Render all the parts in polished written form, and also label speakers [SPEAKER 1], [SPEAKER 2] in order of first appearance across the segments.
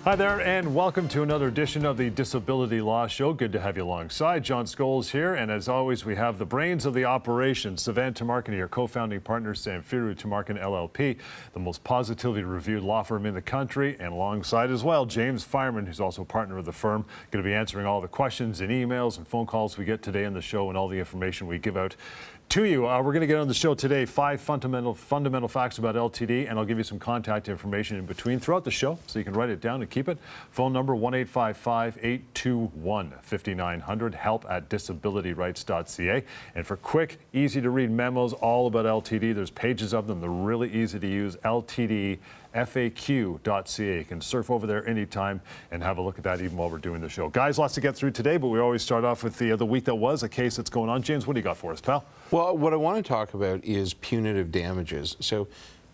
[SPEAKER 1] Hi there, and welcome to another edition of the Disability Law Show. Good to have you alongside. John Scholes here, and as always, we have the brains of the operation, Sivan, Tumarkin, your co-founding partner, Samfiru, Tumarkin LLP, the most positively reviewed law firm in the country, and alongside as well, James Fireman, who's also a partner of the firm, going to be answering all the questions and emails and phone calls we get today on the show and all the information we give out to you. We're going to get on the show today 5 fundamental facts about LTD, and I'll give you some contact information in between throughout the show so you can write it down and keep it. Phone number 1-855-821-5900, help@disabilityrights.ca. And for quick, easy to read memos all about LTD, there's pages of them. They're really easy to use. LTDFAQ.ca. You can surf over there anytime and have a look at that even while we're doing the show. Guys, lots to get through today, but we always start off with the week that was, a case that's going on. James, what do you got for us, pal?
[SPEAKER 2] Well, what I want to talk about is punitive damages. So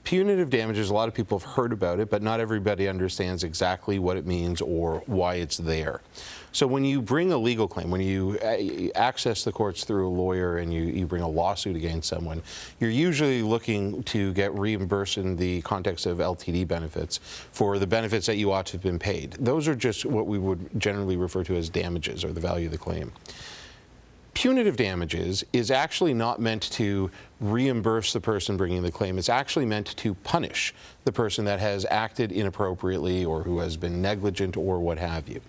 [SPEAKER 2] punitive damages, a lot of people have heard about it, but not everybody understands exactly what it means or why it's there. So when you bring a legal claim, when you access the courts through a lawyer and you bring a lawsuit against someone, you're usually looking to get reimbursed in the context of LTD benefits for the benefits that you ought to have been paid. Those are just what we would generally refer to as damages, or the value of the claim. Punitive damages is actually not meant to reimburse the person bringing the claim. It's actually meant to punish the person that has acted inappropriately or who has been negligent or what have you.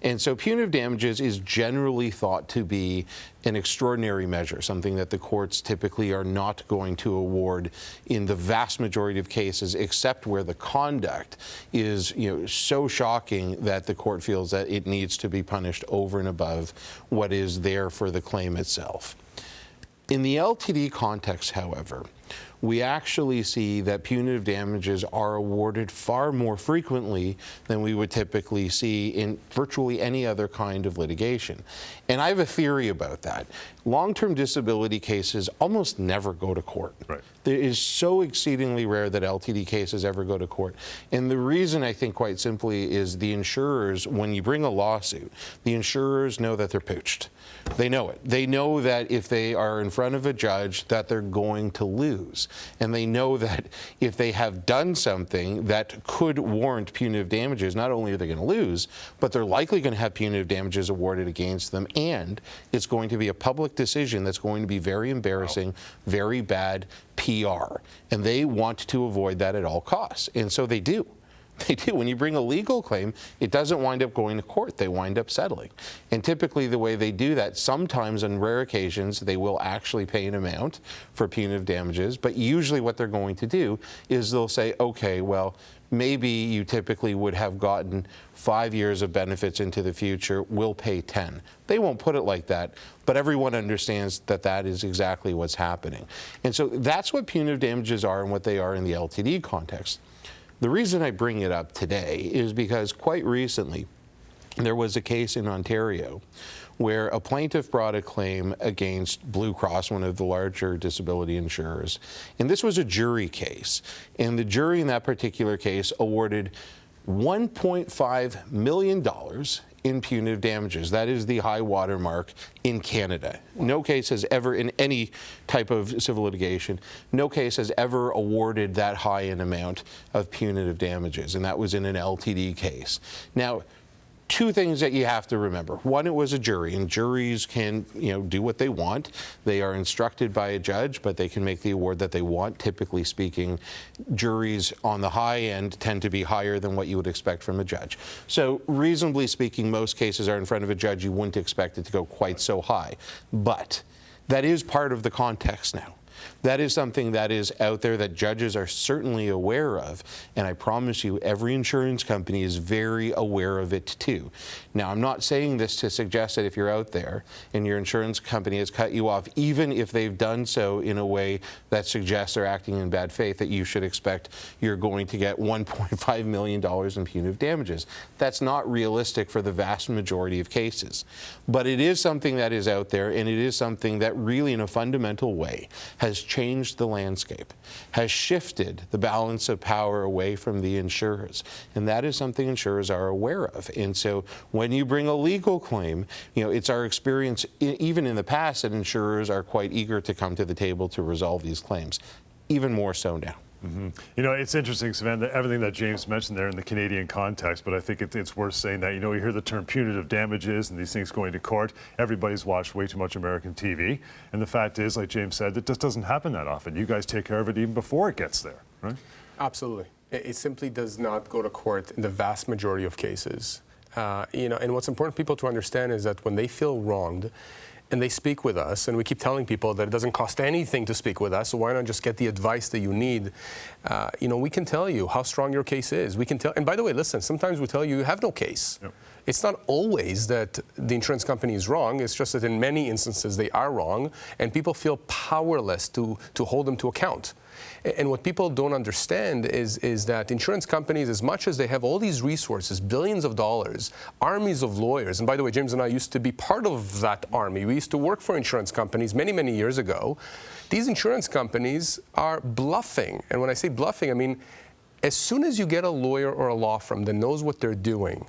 [SPEAKER 2] And so punitive damages is generally thought to be an extraordinary measure, something that the courts typically are not going to award in the vast majority of cases, except where the conduct is, so shocking that the court feels that it needs to be punished over and above what is there for the claim itself. In the LTD context, however, we actually see that punitive damages are awarded far more frequently than we would typically see in virtually any other kind of litigation. And I have a theory about that. Long-term disability cases almost never go to court.
[SPEAKER 1] Right.
[SPEAKER 2] It is so exceedingly rare that LTD cases ever go to court. And the reason, I think, quite simply, is the insurers, when you bring a lawsuit, the insurers know that they're pooched. They know it. They know that if they are in front of a judge, that they're going to lose. And they know that if they have done something that could warrant punitive damages, not only are they going to lose, but they're likely going to have punitive damages awarded against them, and it's going to be a public decision that's going to be very embarrassing, very bad PR. And they want to avoid that at all costs. And so they do. They do. When you bring a legal claim, it doesn't wind up going to court. They wind up settling. And typically the way they do that, sometimes on rare occasions, they will actually pay an amount for punitive damages. But usually what they're going to do is they'll say, okay, well, maybe you typically would have gotten 5 years of benefits into the future. We'll pay 10. They won't put it like that, but everyone understands that that is exactly what's happening. And so that's what punitive damages are and what they are in the LTD context. The reason I bring it up today is because quite recently there was a case in Ontario where a plaintiff brought a claim against Blue Cross, one of the larger disability insurers. And this was a jury case. And the jury in that particular case awarded $1.5 million in punitive damages. That is the high water mark in Canada. No case has ever, in any type of civil litigation, no case has ever awarded that high an amount of punitive damages, and that was in an LTD case. Now, two things that you have to remember. One, it was a jury, and juries can, do what they want. They are instructed by a judge, but they can make the award that they want. Typically speaking, juries on the high end tend to be higher than what you would expect from a judge. So reasonably speaking, most cases are in front of a judge. You wouldn't expect it to go quite so high. But that is part of the context now. That is something that is out there that judges are certainly aware of, and I promise you every insurance company is very aware of it too. Now, I'm not saying this to suggest that if you're out there and your insurance company has cut you off, even if they've done so in a way that suggests they're acting in bad faith, that you should expect you're going to get $1.5 million in punitive damages. That's not realistic for the vast majority of cases. But it is something that is out there, and it is something that really, in a fundamental way, has changed the landscape, has shifted the balance of power away from the insurers. And that is something insurers are aware of. And so when you bring a legal claim, it's our experience, even in the past, that insurers are quite eager to come to the table to resolve these claims, even more so now.
[SPEAKER 1] You know, it's interesting, Sivan, everything that James mentioned there in the Canadian context, but I think it's worth saying that, you know, you hear the term punitive damages and these things going to court. Everybody's watched way too much American TV. And the fact is, like James said, it just doesn't happen that often. You guys take care of it even before it gets there, right?
[SPEAKER 3] Absolutely. It simply does not go to court in the vast majority of cases. You know, and what's important for people to understand is that when they feel wronged, and they speak with us, and we keep telling people that it doesn't cost anything to speak with us, so why not just get the advice that you need? You know, we can tell you how strong your case is. We can tell, and by the way, listen, sometimes we tell you you have no case. Yep. It's not always that the insurance company is wrong. It's just that in many instances they are wrong, and people feel powerless to hold them to account. And what people don't understand is that insurance companies, as much as they have all these resources, billions of dollars, armies of lawyers, and by the way, James and I used to be part of that army. We used to work for insurance companies many, many years ago. These insurance companies are bluffing. And when I say bluffing, I mean, as soon as you get a lawyer or a law firm that knows what they're doing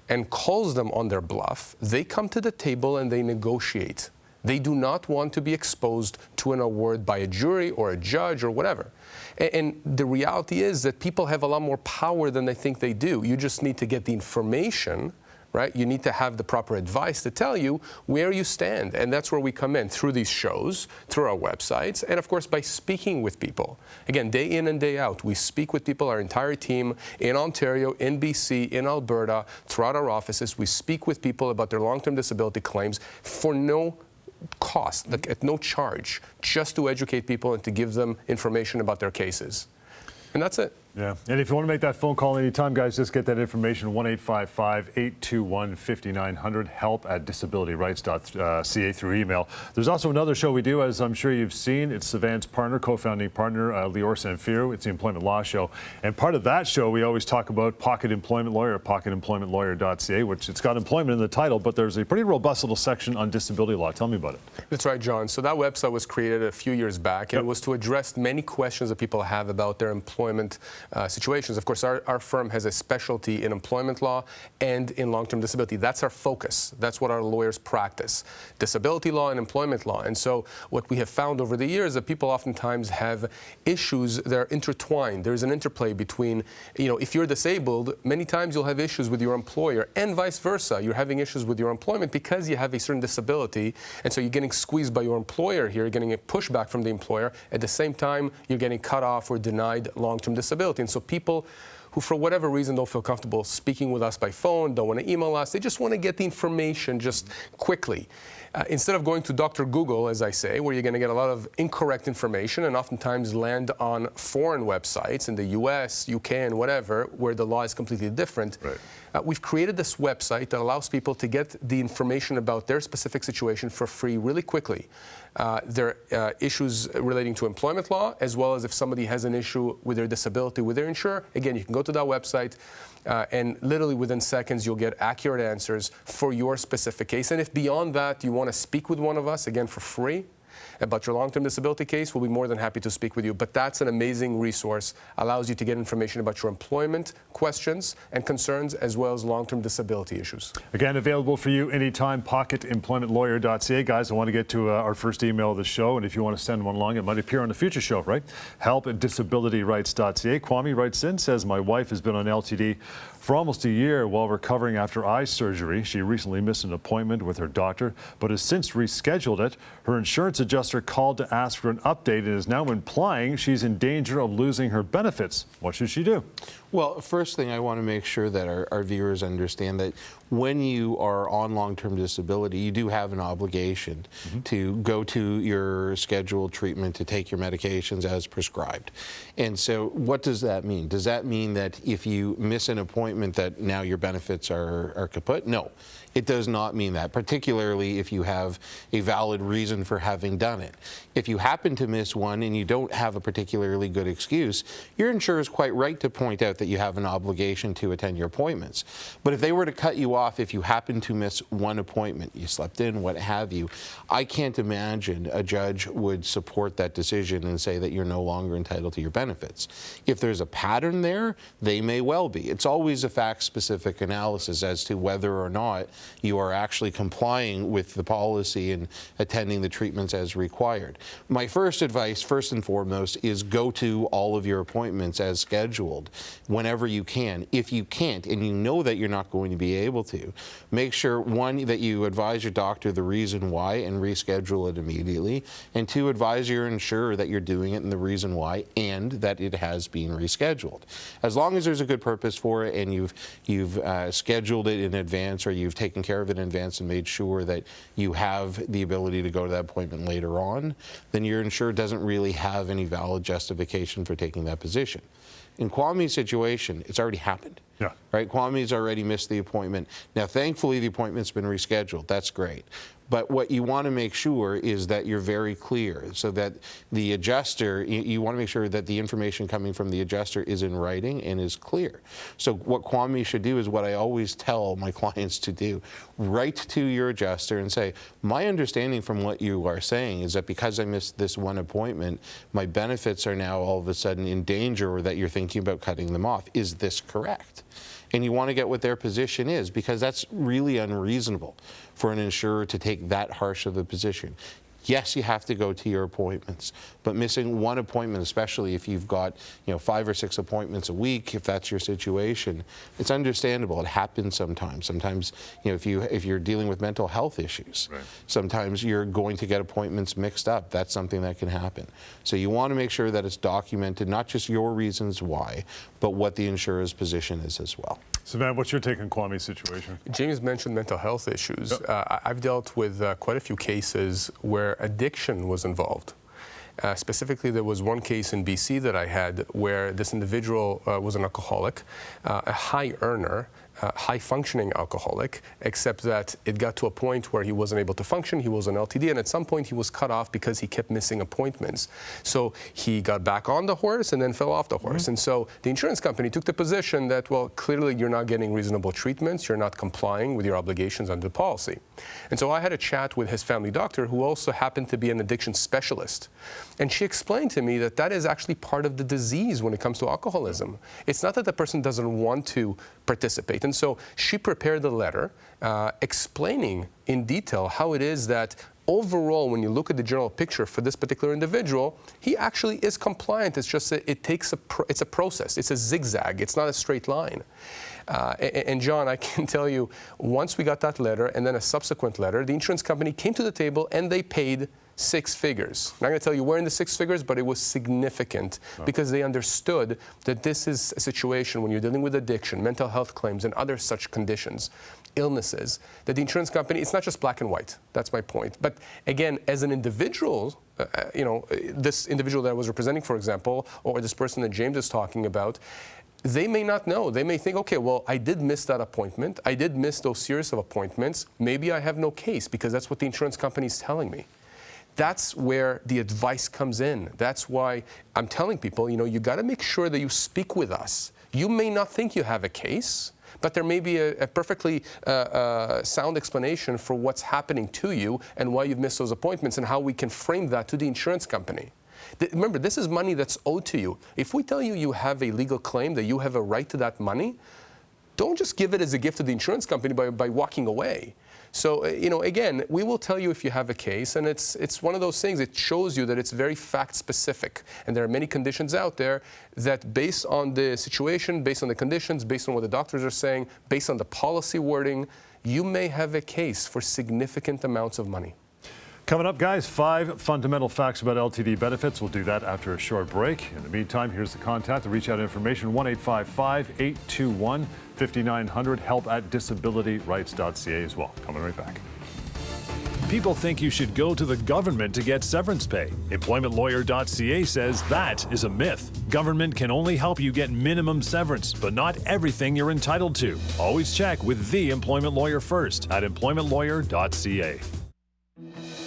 [SPEAKER 3] and calls them on their bluff, they come to the table and they negotiate. They do not want to be exposed to an award by a jury or a judge or whatever. And the reality is that people have a lot more power than they think they do. You just need to get the information, right? You need to have the proper advice to tell you where you stand. And that's where we come in, through these shows, through our websites, and of course by speaking with people. Again, day in and day out, we speak with people, our entire team in Ontario, in BC, in Alberta, throughout our offices. We speak with people about their long-term disability claims for no cost, like at no charge, just to educate people and to give them information about their cases. And that's it.
[SPEAKER 1] Yeah, and if you want to make that phone call anytime, guys, just get that information, 1-855-821-5900, help@disabilityrights.ca through email. There's also another show we do, as I'm sure you've seen. It's Sivan's partner, co-founding partner, Lior Samfiru. It's the Employment Law Show. And part of that show, we always talk about Pocket Employment Lawyer, pocketemploymentlawyer.ca, which it's got employment in the title, but there's a pretty robust little section on disability law. Tell me about it.
[SPEAKER 3] That's right, John. So that website was created a few years back, and it was to address many questions that people have about their employment situations. Of course, our firm has a specialty in employment law and in long-term disability. That's our focus. That's what our lawyers practice, disability law and employment law. And so what we have found over the years is that people oftentimes have issues that are intertwined. There's an interplay between, you know, if you're disabled, many times you'll have issues with your employer, and vice versa. You're having issues with your employment because you have a certain disability, and so you're getting squeezed by your employer here, you're getting a pushback from the employer. At the same time, you're getting cut off or denied long-term disability. And so people who, for whatever reason, don't feel comfortable speaking with us by phone, don't want to email us, they just want to get the information just quickly. Instead of going to Dr. Google, as I say, where you're going to get a lot of incorrect information and oftentimes land on foreign websites in the US, UK, and whatever, where the law is completely different. Right. We've created this website that allows people to get the information about their specific situation for free really quickly. There are issues relating to employment law, as well as if somebody has an issue with their disability with their insurer. Again, you can go to that website, and literally within seconds, you'll get accurate answers for your specific case. And if beyond that, you want to speak with one of us, again, for free, about your long-term disability case, we'll be more than happy to speak with you. But that's an amazing resource, allows you to get information about your employment questions and concerns, as well as long-term disability issues. Again, available for you anytime, pocketemploymentlawyer.ca. Guys, I want to get to our first email of the show, and if you want to send one along, it might appear on a future show, right? help@disabilityrights.ca. Kwame writes in, says, my wife has been on LTD for almost a year while recovering after eye surgery. She recently missed an appointment with her doctor, but has since rescheduled it. Her insurance adjuster called to ask for an update and is now implying she's in danger of losing her benefits. What should she do?
[SPEAKER 2] Well, first thing, I want to make sure that our viewers understand that when you are on long-term disability, you do have an obligation to go to your scheduled treatment, to take your medications as prescribed. And so what does that mean? Does that mean that if you miss an appointment that now your benefits are kaput? No. It does not mean that, particularly if you have a valid reason for having done it. If you happen to miss one and you don't have a particularly good excuse, your insurer is quite right to point out that you have an obligation to attend your appointments. But if they were to cut you off if you happen to miss one appointment, you slept in, what have you, I can't imagine a judge would support that decision and say that you're no longer entitled to your benefits. If there's a pattern there, they may well be. It's always a fact-specific analysis as to whether or not you are actually complying with the policy and attending the treatments as required. My first advice, first and foremost, is go to all of your appointments as scheduled whenever you can. If you can't, and you know that you're not going to be able to, make sure, one, that you advise your doctor the reason why and reschedule it immediately, and two, advise your insurer that you're doing it and the reason why, and that it has been rescheduled. As long as there's a good purpose for it and you've scheduled it in advance, or you've taken care of it in advance and made sure that you have the ability to go to that appointment later on, then your insurer doesn't really have any valid justification for taking that position. In Kwame's situation, it's already happened.
[SPEAKER 1] Yeah.
[SPEAKER 2] Right? Kwame's already missed the appointment. Now, thankfully, the appointment's been rescheduled. That's great. But what you want to make sure is that you're very clear, so that the adjuster, you want to make sure that the information coming from the adjuster is in writing and is clear. So what Kwame should do is what I always tell my clients to do. Write to your adjuster and say, my understanding from what you are saying is that because I missed this one appointment, my benefits are now all of a sudden in danger, or that you're thinking about cutting them off. Is this correct? And you want to get what their position is, because that's really unreasonable for an insurer to take that harsh of a position. Yes, you have to go to your appointments, but missing one appointment, especially if you've got 5 or 6 appointments a week, if that's your situation, it's understandable. It happens sometimes. Sometimes, if you're dealing with mental health issues, right, sometimes you're going to get appointments mixed up. That's something that can happen. So you want to make sure that it's documented, not just your reasons why, but what the insurer's position is as well.
[SPEAKER 1] Sivan, what's your take on Kwame's situation?
[SPEAKER 3] James mentioned mental health issues. Yep. I've dealt with quite a few cases where addiction was involved. Specifically, there was one case in BC that I had where this individual was an alcoholic, a high earner, high-functioning alcoholic, except that it got to a point where he wasn't able to function. He was on LTD, and at some point he was cut off because he kept missing appointments. So he got back on the horse and then fell off the horse. And so the insurance company took the position that, well, clearly you're not getting reasonable treatments, you're not complying with your obligations under the policy. And so I had a chat with his family doctor, who also happened to be an addiction specialist. And she explained to me that that is actually part of the disease when it comes to alcoholism. It's not that the person doesn't want to participate. And so she prepared a letter explaining in detail how it is that overall, when you look at the general picture for this particular individual, he actually is compliant. It's just that it's a process. It's a zigzag. It's not a straight line. And John, I can tell you, once we got that letter and then a subsequent letter, the insurance company came to the table and they paid 6 figures. I'm not going to tell you where in the 6 figures, but it was significant because they understood that this is a situation when you're dealing with addiction, mental health claims, and other such conditions, illnesses, that the insurance company, it's not just black and white. That's my point. But again, as an individual, this individual that I was representing, for example, or this person that James is talking about, they may not know. They may think, okay, well, I did miss that appointment. I did miss those series of appointments. Maybe I have no case because that's what the insurance company is telling me. That's where the advice comes in. That's why I'm telling people, you got to make sure that you speak with us. You may not think you have a case, but there may be a perfectly sound explanation for what's happening to you and why you've missed those appointments and how we can frame that to the insurance company. Remember, this is money that's owed to you. If we tell you you have a legal claim, that you have a right to that money, don't just give it as a gift to the insurance company by walking away. So, again, we will tell you if you have a case, and it's one of those things. It shows you that it's very fact-specific, and there are many conditions out there that, based on the situation, based on the conditions, based on what the doctors are saying, based on the policy wording, you may have a case for significant amounts of money.
[SPEAKER 1] Coming up, guys, 5 fundamental facts about LTD benefits. We'll do that after a short break. In the meantime, here's the contact, the reach out information, 1-855-821-5900, help@disabilityrights.ca as well. Coming right back. People think you should go to the government to get severance pay. Employmentlawyer.ca says that is a myth. Government can only help you get minimum severance, but not everything you're entitled to. Always check with the employment lawyer first at employmentlawyer.ca.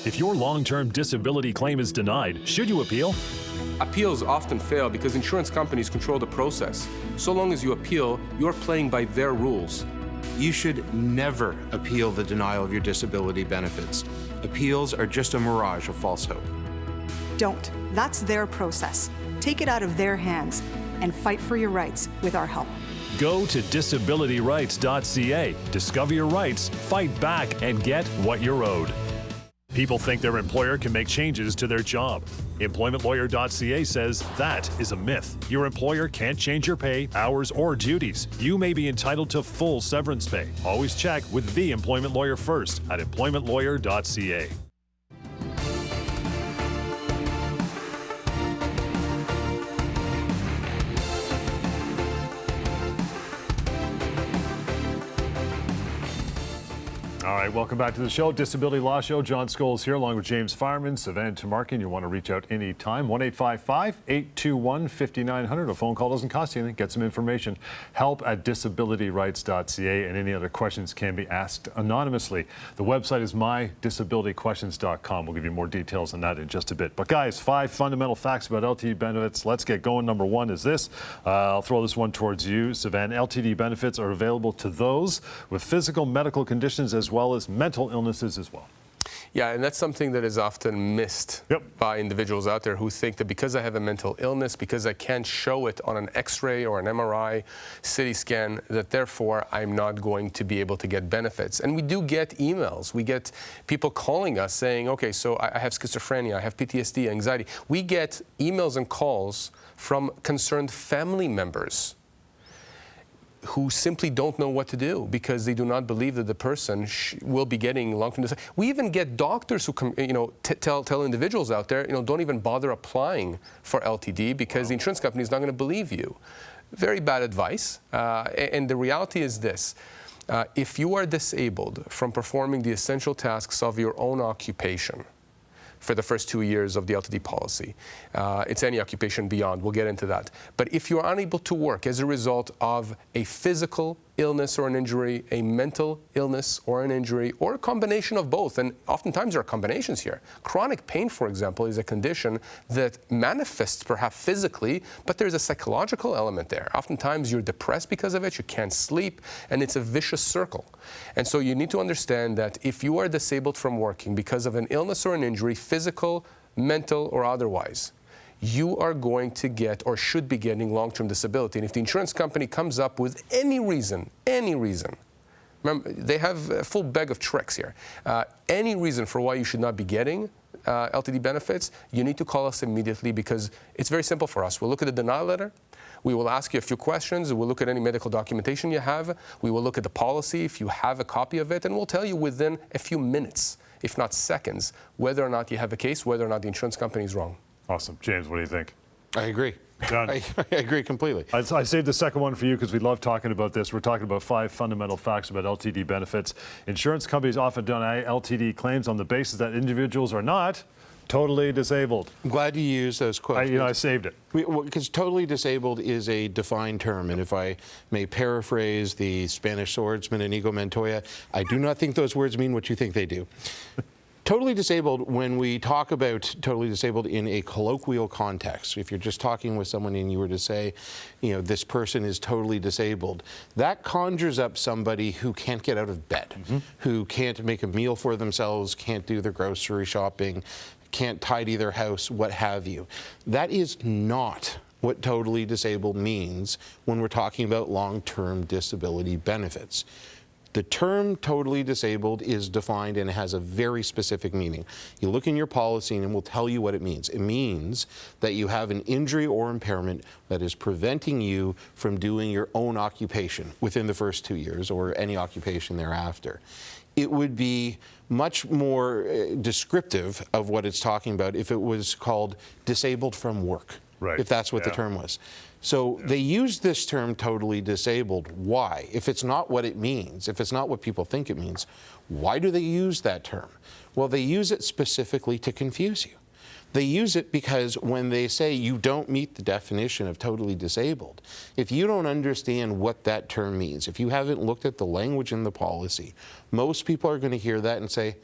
[SPEAKER 1] If your long-term disability claim is denied, should you appeal?
[SPEAKER 3] Appeals often fail because insurance companies control the process. So long as you appeal, you're playing by their rules.
[SPEAKER 2] You should never appeal the denial of your disability benefits. Appeals are just a mirage of false hope.
[SPEAKER 4] Don't. That's their process. Take it out of their hands and fight for your rights with our help.
[SPEAKER 1] Go to disabilityrights.ca. Discover your rights, fight back, and get what you're owed. People think their employer can make changes to their job. EmploymentLawyer.ca says that is a myth. Your employer can't change your pay, hours, or duties. You may be entitled to full severance pay. Always check with the employment lawyer first at EmploymentLawyer.ca. All right, welcome back to the show, Disability Law Show. John Scholes here, along with James Fireman, Sivan, Tumarkin. You want to reach out anytime, 1-855-821-5900. A phone call doesn't cost you anything. Get some information. Help at disabilityrights.ca, and any other questions can be asked anonymously. The website is mydisabilityquestions.com. We'll give you more details on that in just a bit. But guys, 5 fundamental facts about LTD benefits. Let's get going. Number 1 is this. I'll throw this one towards you, Sivan. LTD benefits are available to those with physical medical conditions as well as mental illnesses as well.
[SPEAKER 3] Yeah, and that's something that is often missed by individuals out there who think that because I have a mental illness, because I can't show it on an X-ray or an MRI, CT scan, that therefore I'm not going to be able to get benefits. And we do get emails. We get people calling us saying, okay, so I have schizophrenia, I have PTSD, anxiety. We get emails and calls from concerned family members who simply don't know what to do because they do not believe that the person will be getting long-term disability. We even get doctors who tell individuals out there, don't even bother applying for LTD because the insurance company is not going to believe you. Very bad advice. And the reality is this. If you are disabled from performing the essential tasks of your own occupation for the first 2 years of the LTD policy, it's any occupation beyond. We'll get into that. But if you are unable to work as a result of a physical illness or an injury, a mental illness or an injury, or a combination of both, and oftentimes there are combinations here. Chronic pain, for example, is a condition that manifests perhaps physically, but there's a psychological element there. Oftentimes you're depressed because of it, you can't sleep, and it's a vicious circle. And so you need to understand that if you are disabled from working because of an illness or an injury, physical, mental, or otherwise, you are going to get or should be getting long-term disability. And if the insurance company comes up with any reason, remember, they have a full bag of tricks here, any reason for why you should not be getting LTD benefits, you need to call us immediately because it's very simple for us. We'll look at the denial letter. We will ask you a few questions. We'll look at any medical documentation you have. We will look at the policy if you have a copy of it, and we'll tell you within a few minutes, if not seconds, whether or not you have a case, whether or not the insurance company is wrong.
[SPEAKER 1] Awesome. James, what do you think?
[SPEAKER 2] I agree. I agree completely.
[SPEAKER 1] I saved the second one for you because we love talking about this. We're talking about 5 fundamental facts about LTD benefits. Insurance companies often deny LTD claims on the basis that individuals are not totally disabled.
[SPEAKER 2] I'm glad you used those quotes.
[SPEAKER 1] I saved it.
[SPEAKER 2] Because totally disabled is a defined term, and if I may paraphrase the Spanish swordsman Inigo Montoya, I do not think those words mean what you think they do. Totally disabled, when we talk about totally disabled in a colloquial context, if you're just talking with someone and you were to say, this person is totally disabled, that conjures up somebody who can't get out of bed, who can't make a meal for themselves, can't do their grocery shopping, can't tidy their house, what have you. That is not what totally disabled means when we're talking about long-term disability benefits. The term totally disabled is defined and it has a very specific meaning. You look in your policy and it will tell you what it means. It means that you have an injury or impairment that is preventing you from doing your own occupation within the first 2 years or any occupation thereafter. It would be much more descriptive of what it's talking about if it was called disabled from work, if that's what the term was. So they use this term totally disabled. Why? If it's not what it means, if it's not what people think it means, why do they use that term? Well, they use it specifically to confuse you. They use it because when they say you don't meet the definition of totally disabled, if you don't understand what that term means, if you haven't looked at the language in the policy, most people are going to hear that and say,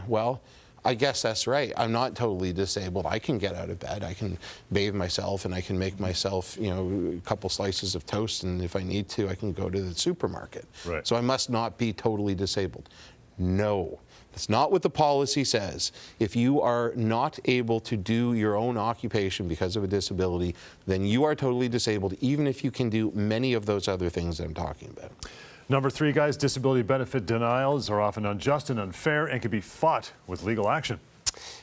[SPEAKER 2] well, I guess that's right. I'm not totally disabled. I can get out of bed. I can bathe myself, and I can make myself, a couple slices of toast, and if I need to, I can go to the supermarket.
[SPEAKER 1] Right.
[SPEAKER 2] So I must not be totally disabled. No. That's not what the policy says. If you are not able to do your own occupation because of a disability, then you are totally disabled, even if you can do many of those other things that I'm talking about.
[SPEAKER 1] Number 3, guys, disability benefit denials are often unjust and unfair and can be fought with legal action.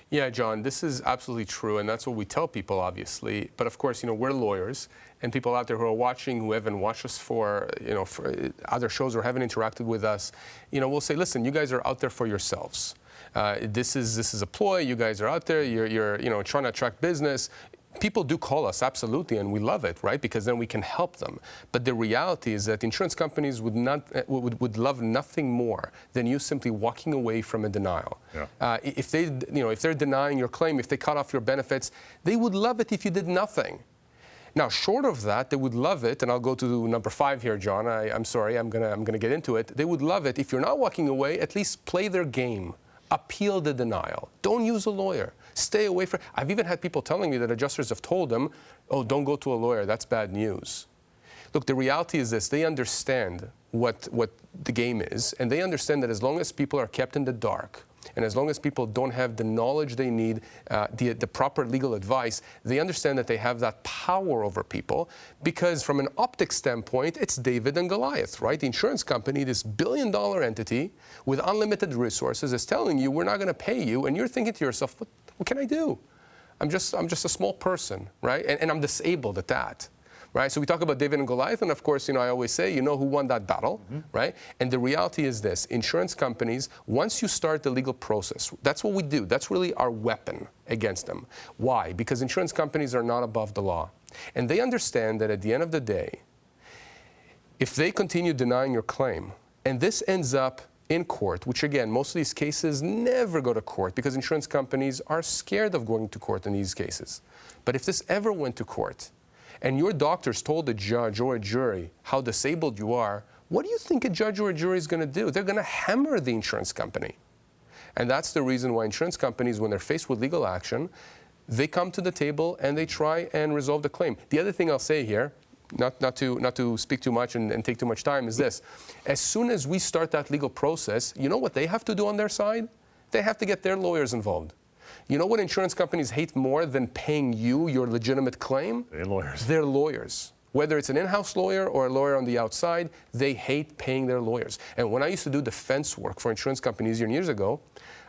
[SPEAKER 3] Yeah, John, this is absolutely true, and that's what we tell people, obviously. But of course, we're lawyers, and people out there who are watching, who haven't watched us for other shows or haven't interacted with us, we'll say, listen, you guys are out there for yourselves. This is a ploy. You guys are out there. You're trying to attract business. People do call us, absolutely, and we love it, right? Because then we can help them. But the reality is that insurance companies would love nothing more than you simply walking away from a denial.
[SPEAKER 1] Yeah.
[SPEAKER 3] If they're denying your claim, if they cut off your benefits, they would love it if you did nothing. Now, short of that, they would love it, and I'll go to number 5 here, John. I'm sorry, I'm gonna get into it. They would love it if you're not walking away. At least play their game. Appeal the denial. Don't use a lawyer. Stay away from. I've even had people telling me that adjusters have told them, "Oh, don't go to a lawyer. That's bad news." Look, the reality is this: they understand what the game is, and they understand that as long as people are kept in the dark, and as long as people don't have the knowledge they need, the proper legal advice, they understand that they have that power over people, because from an optics standpoint, it's David and Goliath, right? The insurance company, this billion-dollar entity with unlimited resources, is telling you, we're not going to pay you, and you're thinking to yourself, what can I do? I'm just a small person, right? And I'm disabled at that. Right? So we talk about David and Goliath, and of course, I always say, who won that battle, right? And the reality is this: insurance companies, once you start the legal process, that's what we do. That's really our weapon against them. Why? Because insurance companies are not above the law. And they understand that at the end of the day, if they continue denying your claim, and this ends up in court, which again, most of these cases never go to court because insurance companies are scared of going to court in these cases. But if this ever went to court, and your doctors told a judge or a jury how disabled you are, what do you think a judge or a jury is going to do? They're going to hammer the insurance company. And that's the reason why insurance companies, when they're faced with legal action, they come to the table and they try and resolve the claim. The other thing I'll say here, not to speak too much and take too much time, is this: as soon as we start that legal process, you know what they have to do on their side? They have to get their lawyers involved. You know what insurance companies hate more than paying you your legitimate claim?
[SPEAKER 1] They're lawyers.
[SPEAKER 3] Their lawyers. Whether it's an in-house lawyer or a lawyer on the outside, they hate paying their lawyers. And when I used to do defense work for insurance companies years ago,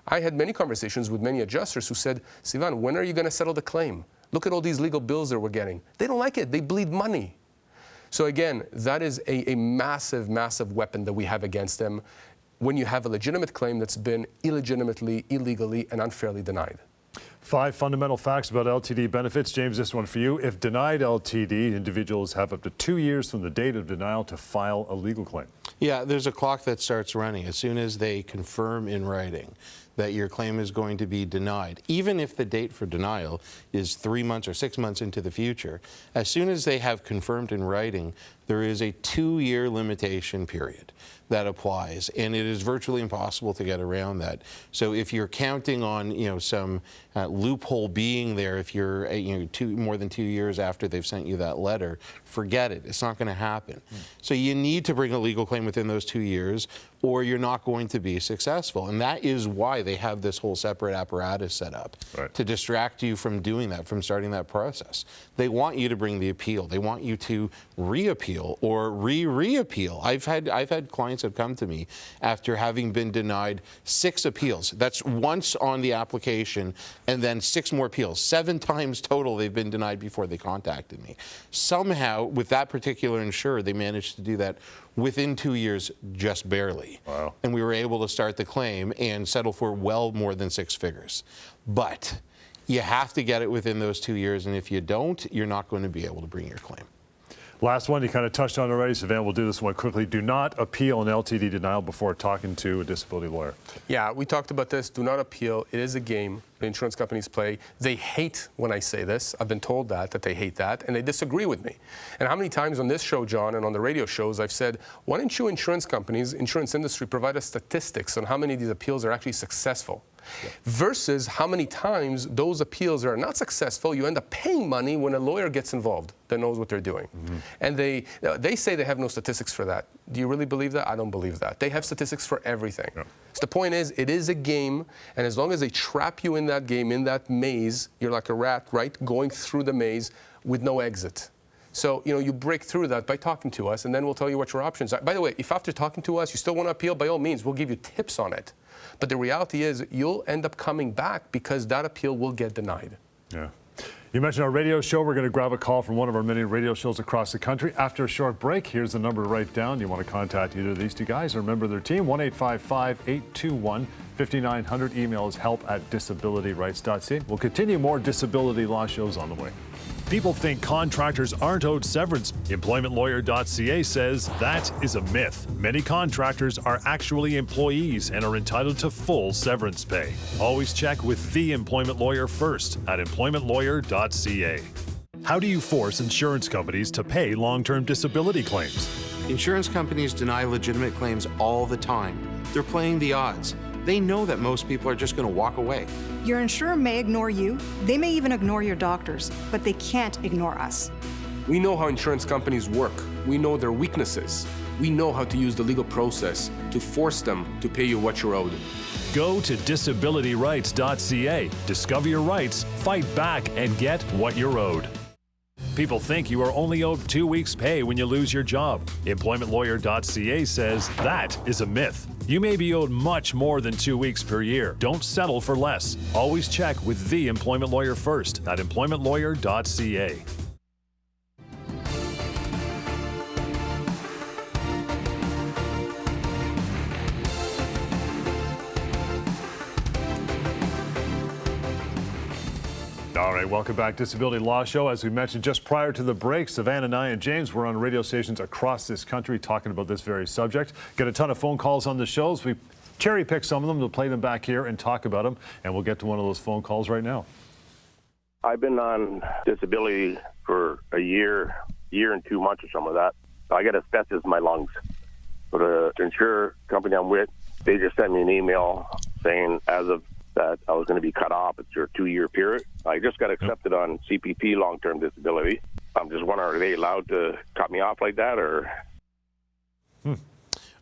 [SPEAKER 3] I had many conversations with many adjusters who said, Sivan, when are you going to settle the claim? Look at all these legal bills that we're getting. They don't like it. They bleed money. So again, that is a massive, massive weapon that we have against them when you have a legitimate claim that's been illegitimately, illegally, and unfairly denied.
[SPEAKER 1] 5 fundamental facts about LTD benefits. James, this one for you. If denied LTD, individuals have up to 2 years from the date of denial to file a legal claim.
[SPEAKER 2] Yeah, there's a clock that starts running as soon as they confirm in writing that your claim is going to be denied. Even if the date for denial is 3 months or 6 months into the future, as soon as they have confirmed in writing, there is a 2-year limitation period that applies, and it is virtually impossible to get around that. So if you're counting on some loophole being there, if you're more than 2 years after they've sent you that letter, forget it. It's not going to happen. So you need to bring a legal claim within those 2 years, or you're not going to be successful. And that is why they have this whole separate apparatus set up,
[SPEAKER 1] right,
[SPEAKER 2] to distract you from doing that, from starting that process. They want you to bring the appeal. They want you to reappeal or re-reappeal. I've had clients have come to me after having been denied 6 appeals. That's once on the application and then 6 more appeals. 7 times total they've been denied before they contacted me. Somehow, with that particular insurer, they managed to do that within 2 years, just barely.
[SPEAKER 1] Wow.
[SPEAKER 2] And we were able to start the claim and settle for well more than 6 figures. But you have to get it within those 2 years, and if you don't, you're not going to be able to bring your claim.
[SPEAKER 1] Last one, you kind of touched on already. Sivan, we'll do this one quickly. Do not appeal an LTD denial before talking to a disability lawyer.
[SPEAKER 3] Yeah, we talked about this. Do not appeal. It is a game the insurance companies play. They hate when I say this. I've been told that they hate that, and they disagree with me. And how many times on this show, John, and on the radio shows, I've said, why don't you insurance companies, insurance industry, provide us statistics on how many of these appeals are actually successful? Versus how many times those appeals are not successful, you end up paying money when a lawyer gets involved that knows what they're doing. And they say they have no statistics for that. Do you really believe that? I don't believe that. They have statistics for everything. So the point is, it is a game, and as long as they trap you in that game, in that maze, you're like a rat, right, going through the maze with no exit. So, you break through that by talking to us, and then we'll tell you what your options are. By the way, if after talking to us you still want to appeal, by all means, we'll give you tips on it. But the reality is you'll end up coming back because that appeal will get denied.
[SPEAKER 1] Yeah. You mentioned our radio show. We're going to grab a call from one of our many radio shows across the country. After a short break, here's the number to write down. You want to contact either of these two guys or member of their team, 1-855-821-5900. Email is help@disabilityrights.ca. We'll continue more disability law shows on the way. People think contractors aren't owed severance. EmploymentLawyer.ca says that is a myth. Many contractors are actually employees and are entitled to full severance pay. Always check with the employment lawyer first at EmploymentLawyer.ca. How do you force insurance companies to pay long-term disability claims?
[SPEAKER 2] Insurance companies deny legitimate claims all the time. They're playing the odds. They know that most people are just going to walk away.
[SPEAKER 4] Your insurer may ignore you, they may even ignore your doctors, but they can't ignore us.
[SPEAKER 3] We know how insurance companies work. We know their weaknesses. We know how to use the legal process to force them to pay you what you're owed.
[SPEAKER 1] Go to disabilityrights.ca. Discover your rights, fight back, and get what you're owed. People think you are only owed 2 weeks' pay when you lose your job. EmploymentLawyer.ca says that is a myth. You may be owed much more than 2 weeks per year. Don't settle for less. Always check with the employment lawyer first at EmploymentLawyer.ca. All right, welcome back, Disability Law Show. As we mentioned just prior to the break, Sivan and I and James were on radio stations across this country talking about this very subject. Get a ton of phone calls on the shows. We cherry-picked some of them to play them back here and talk about them, and we'll get to one of those phone calls right now.
[SPEAKER 5] I've been on disability for a year and 2 months or something like that. I got asbestos in my lungs. But the insurance company I'm with, they just sent me an email saying as of that I was going to be cut off. It's your 2-year period. I just got accepted on CPP, long-term disability. I'm just wondering, are they allowed to cut me off like that, or?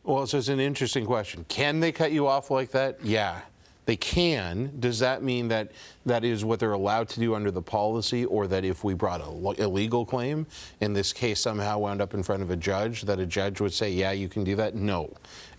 [SPEAKER 2] Well, so it's an interesting question. Can they cut you off like that? Yeah, they can. Does that mean that that is what they're allowed to do under the policy, or that if we brought a legal claim, in this case somehow wound up in front of a judge, that a judge would say, yeah, you can do that? No.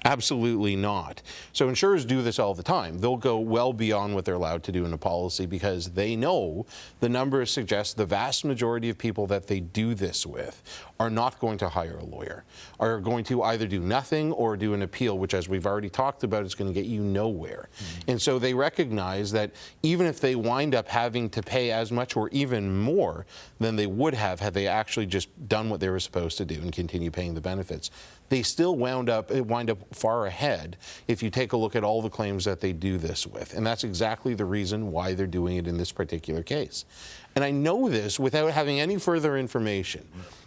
[SPEAKER 2] Absolutely not. So insurers do this all the time. They'll go well beyond what they're allowed to do in a policy because they know the numbers suggest the vast majority of people that they do this with are not going to hire a lawyer, are going to either do nothing or do an appeal, which, as we've already talked about, is going to get you nowhere. And so they recognize that even if they wind up having to pay as much or even more than they would have had they actually just done what they were supposed to do and continue paying the benefits, they still wind up far ahead if you take a look at all the claims that they do this with. And that's exactly the reason why they're doing it in this particular case. And I know this without having any further information.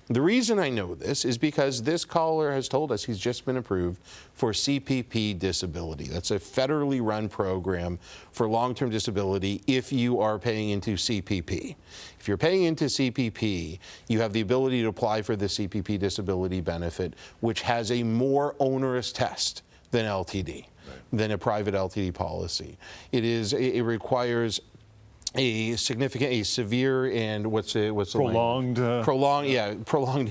[SPEAKER 2] The reason I know this is because this caller has told us he's just been approved for CPP disability. That's a federally run program for long-term disability if you are paying into CPP. If you're paying into CPP, you have the ability to apply for the CPP disability benefit, which has a more onerous test than LTD, than a private LTD policy. It requires a severe and prolonged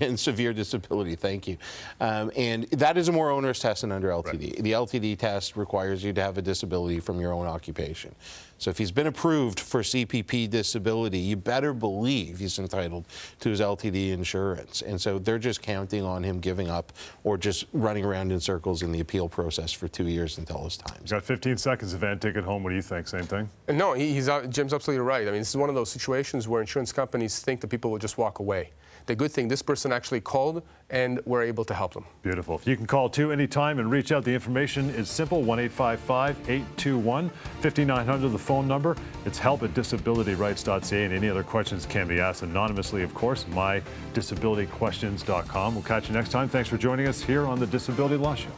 [SPEAKER 2] and severe disability. Thank you. And that is a more onerous test than under LTD. Right. The LTD test requires you to have a disability from your own occupation. So if he's been approved for CPP disability, you better believe he's entitled to his LTD insurance. And so they're just counting on him giving up or just running around in circles in the appeal process for 2 years until his time.
[SPEAKER 1] He's got 15 seconds, Sivan. Take it home. What do you think? Same thing?
[SPEAKER 3] No, Jim's absolutely right. I mean, this is one of those situations where insurance companies think that people will just walk away. The good thing, this person actually called and we're able to help them.
[SPEAKER 1] Beautiful. You can call too anytime and reach out. The information is simple, 1-855-821-5900, the phone number. It's help@disabilityrights.ca, and any other questions can be asked anonymously, of course, mydisabilityquestions.com. We'll catch you next time. Thanks for joining us here on the Disability Law Show.